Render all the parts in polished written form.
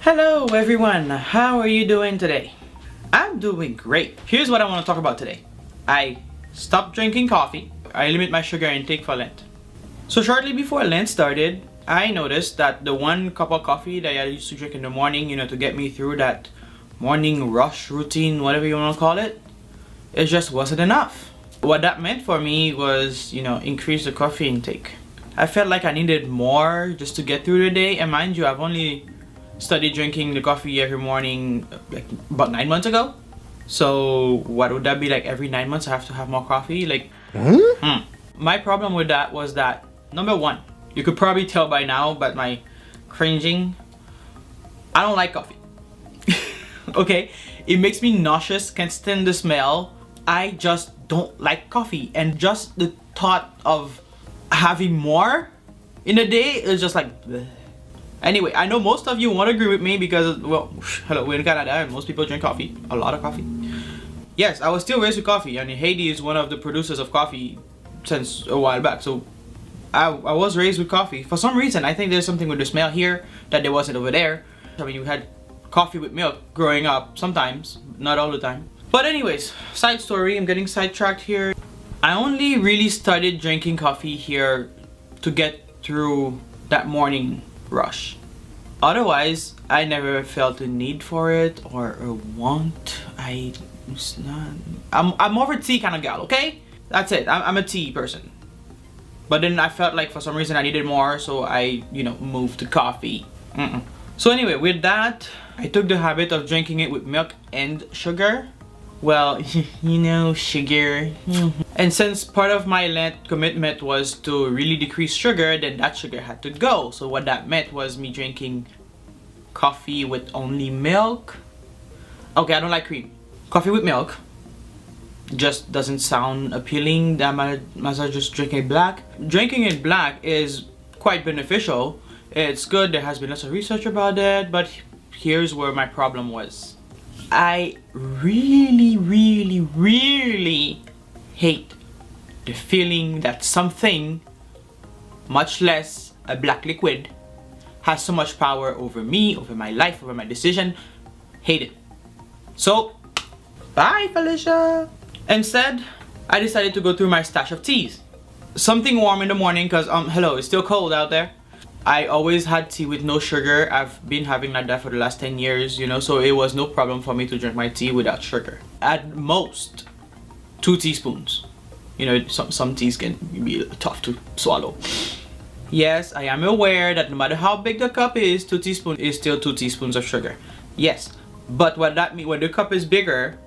Hello everyone, how are you doing today? I'm doing great. Here's what I want to talk about today. I stopped drinking coffee. I limit my sugar intake for Lent. So shortly before Lent started, I noticed that the one cup of coffee that I used to drink in the morning, to get me through that morning rush routine, whatever you want to call it just wasn't enough. What that meant for me was, increase the coffee intake. I felt like I needed more just to get through the day, and mind you, I've only started drinking the coffee every morning like about 9 months ago. So what would that be, like every 9 months I have to have more coffee? My problem with that was that, number one, you could probably tell by now by my cringing, I don't like coffee. Okay, it makes me nauseous, can't stand the smell. I just don't like coffee, and just the thought of having more in a day is just like bleh. Anyway, I know most of you won't agree with me because, well, hello, we're in Canada and most people drink coffee, a lot of coffee. Yes, I was still raised with coffee, and Haiti is one of the producers of coffee since a while back. So I was raised with coffee. For some reason, I think there's something with the smell here that there wasn't over there. I mean, you had coffee with milk growing up sometimes, not all the time. But anyways, side story, I'm getting sidetracked here. I only really started drinking coffee here to get through that morning rush. Otherwise, I never felt a need for it or a want. I'm more of a tea kind of gal, okay? That's it. I'm a tea person. But then I felt like for some reason I needed more, so I, moved to coffee. So anyway, with that, I took the habit of drinking it with milk and sugar. Well, sugar. And since part of my Lent commitment was to really decrease sugar, then that sugar had to go. So what that meant was me drinking coffee with only milk. Okay, I don't like cream. Coffee with milk just doesn't sound appealing. I might as well just drink it black. Drinking it black is quite beneficial. It's good. There has been lots of research about that, but here's where my problem was. I really hate the feeling that something, much less a black liquid, has so much power over me, over my life, over my decision. Hate it. So, bye Felicia. Instead, I decided to go through my stash of teas. Something warm in the morning because, hello, it's still cold out there. I always had tea with no sugar. I've been having like that for the last 10 years, so it was no problem for me to drink my tea without sugar. At most, 2 teaspoons. Some teas can be tough to swallow. Yes, I am aware that no matter how big the cup is, 2 teaspoons is still 2 teaspoons of sugar. Yes, but what that means, when the cup is bigger,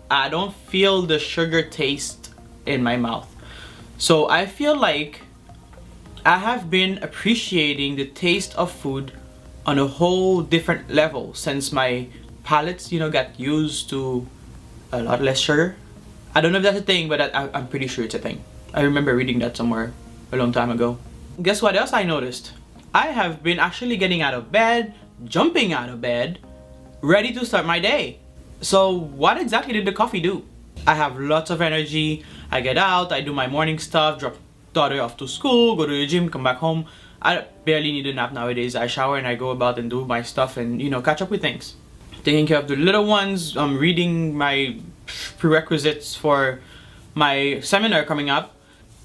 I don't feel the sugar taste in my mouth. So I feel like I have been appreciating the taste of food on a whole different level since my palates, got used to a lot less sugar. I don't know if that's a thing, but I'm pretty sure it's a thing. I remember reading that somewhere a long time ago. Guess what else I noticed? I have been actually getting out of bed, jumping out of bed, ready to start my day. So what exactly did the coffee do? I have lots of energy. I get out, I do my morning stuff, drop daughter off to school, go to the gym, come back home. I barely need a nap nowadays. I shower and I go about and do my stuff and catch up with things. Taking care of the little ones, reading my prerequisites for my seminar coming up,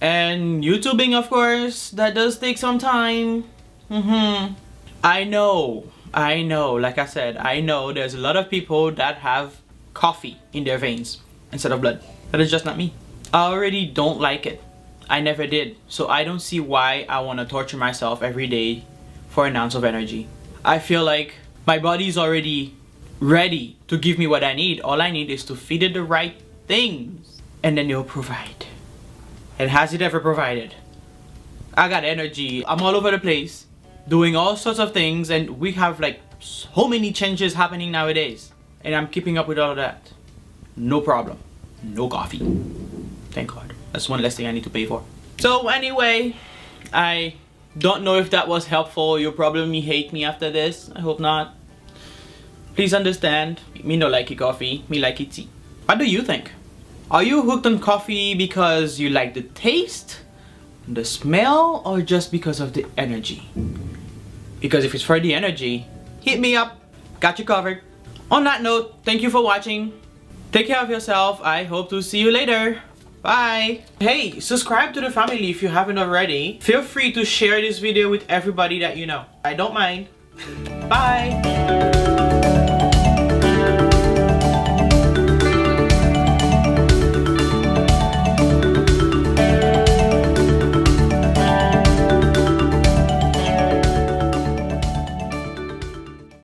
and YouTubing, of course. That does take some time. I know, like I said, I know there's a lot of people that have coffee in their veins instead of blood. That is just not me. I already don't like it. I never did, so I don't see why I want to torture myself every day for an ounce of energy. I feel like my body's already ready to give me what I need. All I need is to feed it the right things, and then it'll provide. And has it ever provided? I got energy. I'm all over the place, doing all sorts of things, and we have like so many changes happening nowadays. And I'm keeping up with all of that. No problem. No coffee. Thank God. That's one less thing I need to pay for. So anyway, I don't know if that was helpful. You'll probably hate me after this. I hope not. Please understand, me no like coffee, me like tea. What do you think? Are you hooked on coffee because you like the taste, the smell, or just because of the energy? Because if it's for the energy, hit me up. got you covered. On that note, thank you for watching. Take care of yourself. I hope to see you later. Bye. Hey, subscribe to the family if you haven't already. Feel free to share this video with everybody that you know. I don't mind. Bye.